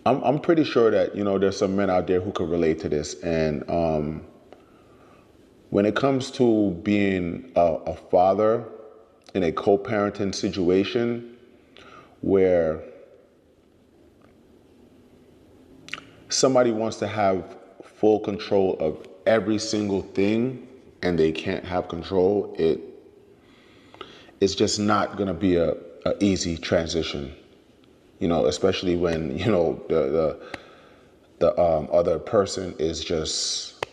I'm pretty sure that, there's some men out there who could relate to this. And when it comes to being a father in a co-parenting situation where somebody wants to have full control of every single thing and they can't have control, it's just not gonna be a easy transition. Especially when, the other person is just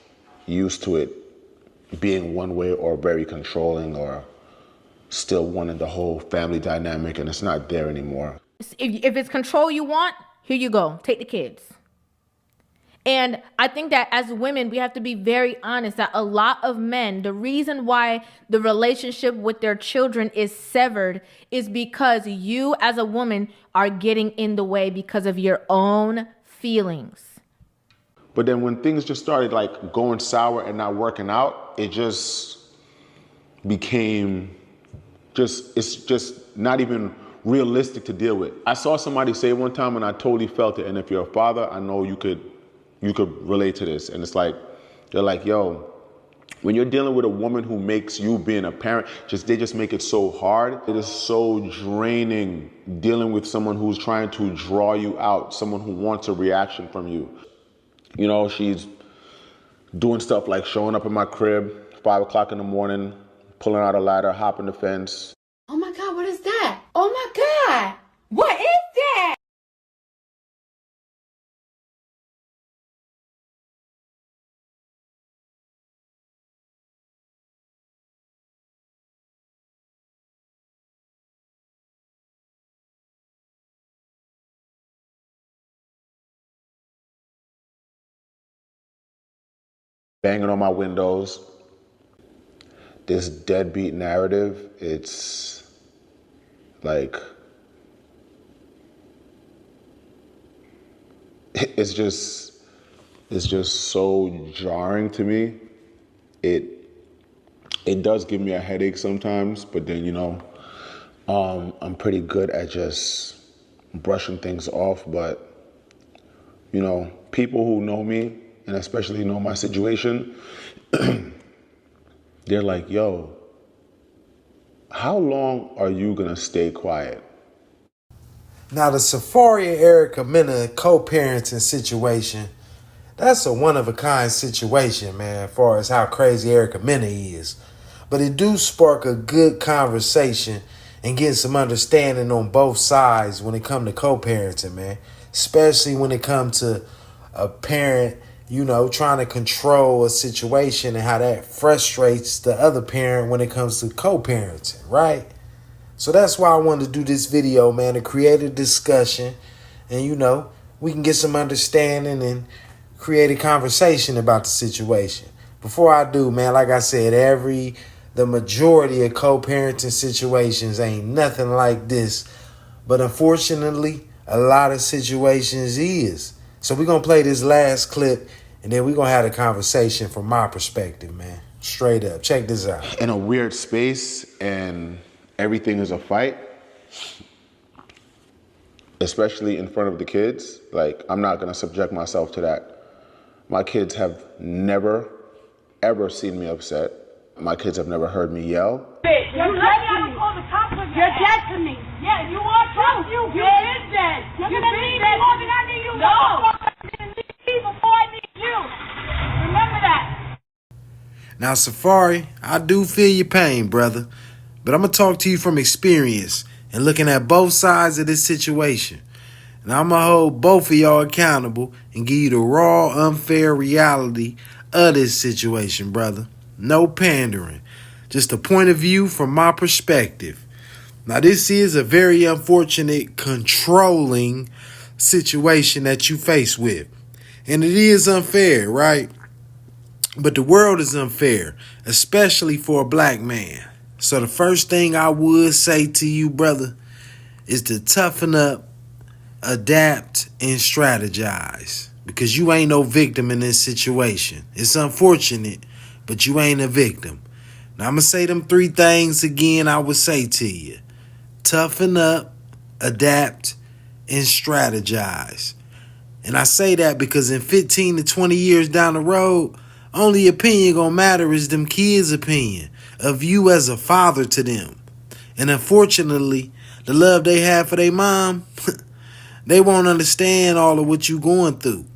used to it being one way or very controlling or still wanting the whole family dynamic, and it's not there anymore. If it's control you want, here you go. Take the kids. And I think that as women, we have to be very honest that a lot of men, the reason why the relationship with their children is severed is because you as a woman are getting in the way because of your own feelings. But then when things just started like going sour and not working out, it just became it's just not even realistic to deal with. I saw somebody say one time and I totally felt it. And if you're a father, I know you could relate to this. And it's like, they're like, yo, when you're dealing with a woman who makes you being a parent, they just make it so hard. It is so draining dealing with someone who's trying to draw you out, someone who wants a reaction from you. She's doing stuff like showing up in my crib, 5 o'clock in the morning, pulling out a ladder, hopping the fence. Oh my God, what is that? Oh my God, what is that? Banging on my windows. This deadbeat narrative, it's like, it's just so jarring to me. It does give me a headache sometimes, but then, I'm pretty good at just brushing things off. But, people who know me and especially know my situation, they're like, yo, how long are you gonna stay quiet? Now, the Safaree and Erica Mena co-parenting situation, that's a one-of-a-kind situation, man, as far as how crazy Erica Mena is. But it do spark a good conversation and getting some understanding on both sides when it comes to co-parenting, man. Especially when it comes to a parent, trying to control a situation and how that frustrates the other parent when it comes to co-parenting, right? So that's why I wanted to do this video, man, to create a discussion and, we can get some understanding and create a conversation about the situation. Before I do, man, like I said, the majority of co-parenting situations ain't nothing like this. But unfortunately, a lot of situations is. So we're going to play this last clip and then we're going to have a conversation from my perspective, man. Straight up. Check this out. In a weird space and everything is a fight, especially in front of the kids. Like, I'm not gonna subject myself to that. My kids have never, ever seen me upset. My kids have never heard me yell. You're dead to me. Yeah, you are too. You did that. You're gonna leave me more than I need you. No. I'm gonna leave before I need you. Remember that. Now, Safaree, I do feel your pain, brother. But I'm going to talk to you from experience and looking at both sides of this situation. And I'm going to hold both of y'all accountable and give you the raw, unfair reality of this situation, brother. No pandering. Just a point of view from my perspective. Now, this is a very unfortunate, controlling situation that you face with. And it is unfair, right? But the world is unfair, especially for a black man. So the first thing I would say to you, brother, is to toughen up, adapt, and strategize. Because you ain't no victim in this situation. It's unfortunate, but you ain't a victim. Now I'm going to say them 3 things again I would say to you. Toughen up, adapt, and strategize. And I say that because in 15 to 20 years down the road, only opinion gonna matter is them kids' opinion of you as a father to them. And unfortunately, the love they have for their mom, they won't understand all of what you going through.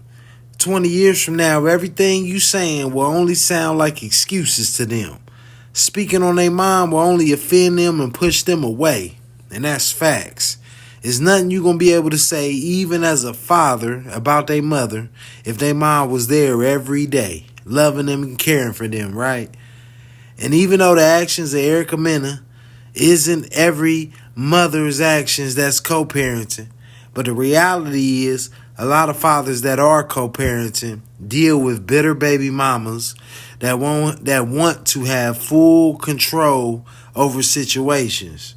20 years from now, everything you saying will only sound like excuses to them. Speaking on their mom will only offend them and push them away. And that's facts. There's nothing you gonna be able to say, even as a father, about their mother if their mom was there every day, loving them and caring for them, right? And even though the actions of Erica Mena isn't every mother's actions that's co-parenting, but the reality is a lot of fathers that are co-parenting deal with bitter baby mamas that want to have full control over situations.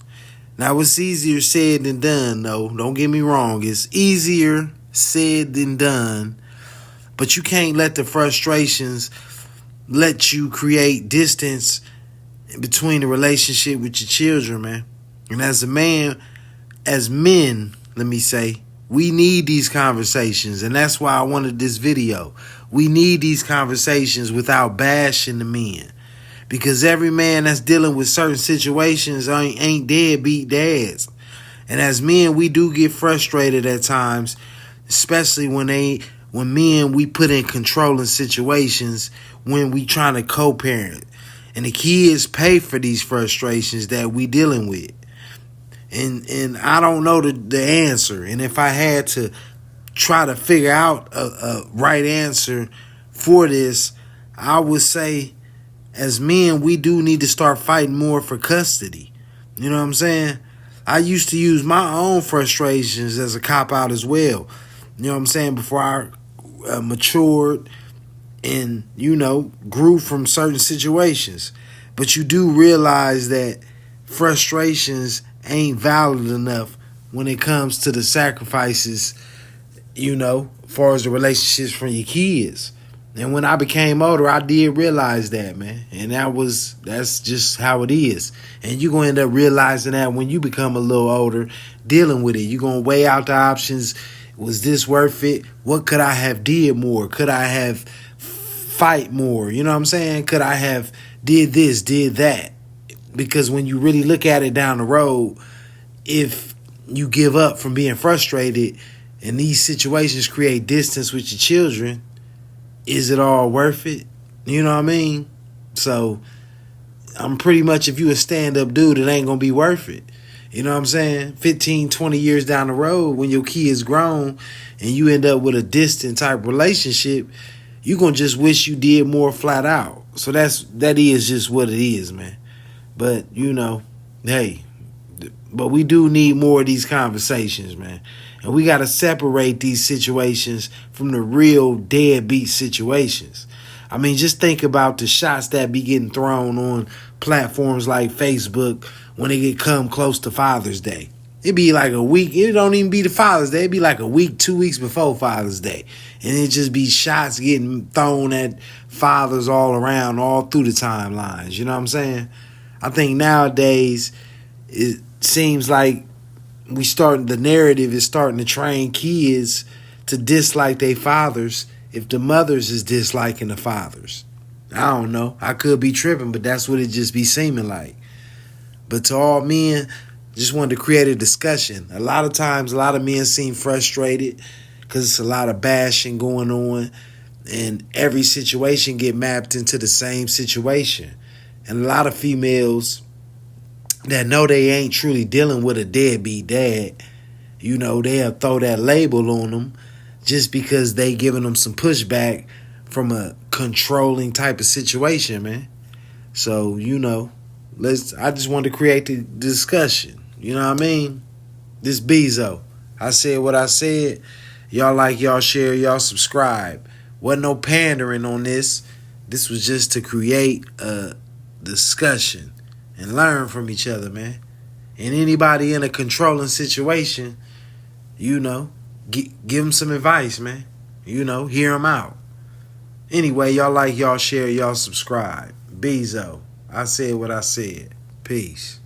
Now, it's easier said than done, though. Don't get me wrong. It's easier said than done. But you can't let the frustrations let you create distance between the relationship with your children, man. And as a man, as men, let me say, we need these conversations. And that's why I wanted this video. We need these conversations without bashing the men. Because every man that's dealing with certain situations ain't deadbeat dads. And as men, we do get frustrated at times, especially when men we put in controlling situations when we trying to co-parent. And the kids pay for these frustrations that we dealing with. And I don't know the answer. And if I had to try to figure out a right answer for this, I would say, as men, we do need to start fighting more for custody. You know what I'm saying? I used to use my own frustrations as a cop-out as well. You know what I'm saying? Before I matured and, grew from certain situations. But you do realize that frustrations ain't valid enough when it comes to the sacrifices, as far as the relationships from your kids. And when I became older, I did realize that, man. And that's just how it is. And you're going to end up realizing that when you become a little older, dealing with it. You're going to weigh out the options. Was this worth it? What could I have did more? Could I have fight more? You know what I'm saying? Could I have did this, did that? Because when you really look at it down the road, if you give up from being frustrated and these situations create distance with your children, is it all worth it? You know what I mean? So I'm pretty much, if you a stand-up dude, it ain't going to be worth it. You know what I'm saying? 15, 20 years down the road, when your kid's grown and you end up with a distant type relationship, you're going to just wish you did more flat out. So that is just what it is, man. But, hey, but we do need more of these conversations, man. And we got to separate these situations from the real deadbeat situations. I mean, just think about the shots that be getting thrown on platforms like Facebook when they come close to Father's Day. It'd be like a week. It don't even be the Father's Day. It'd be like a week, 2 weeks before Father's Day. And it just be shots getting thrown at fathers all around, all through the timelines. You know what I'm saying? I think nowadays it seems like the narrative is starting to train kids to dislike their fathers if the mothers is disliking the fathers. I don't know. I could be tripping, but that's what it just be seeming like. But to all men, just wanted to create a discussion. A lot of times, a lot of men seem frustrated because it's a lot of bashing going on, and every situation get mapped into the same situation. And a lot of females that know they ain't truly dealing with a deadbeat dad, they'll throw that label on them just because they giving them some pushback from a controlling type of situation, man. So, I just wanted to create the discussion. You know what I mean? This Bezo. I said what I said. Y'all like, y'all share, y'all subscribe. Wasn't no pandering on this. This was just to create a discussion and learn from each other, man. And anybody in a controlling situation, give them some advice, man. Hear them out. Anyway, y'all like, y'all share, y'all subscribe. Bezo. I said what I said. Peace.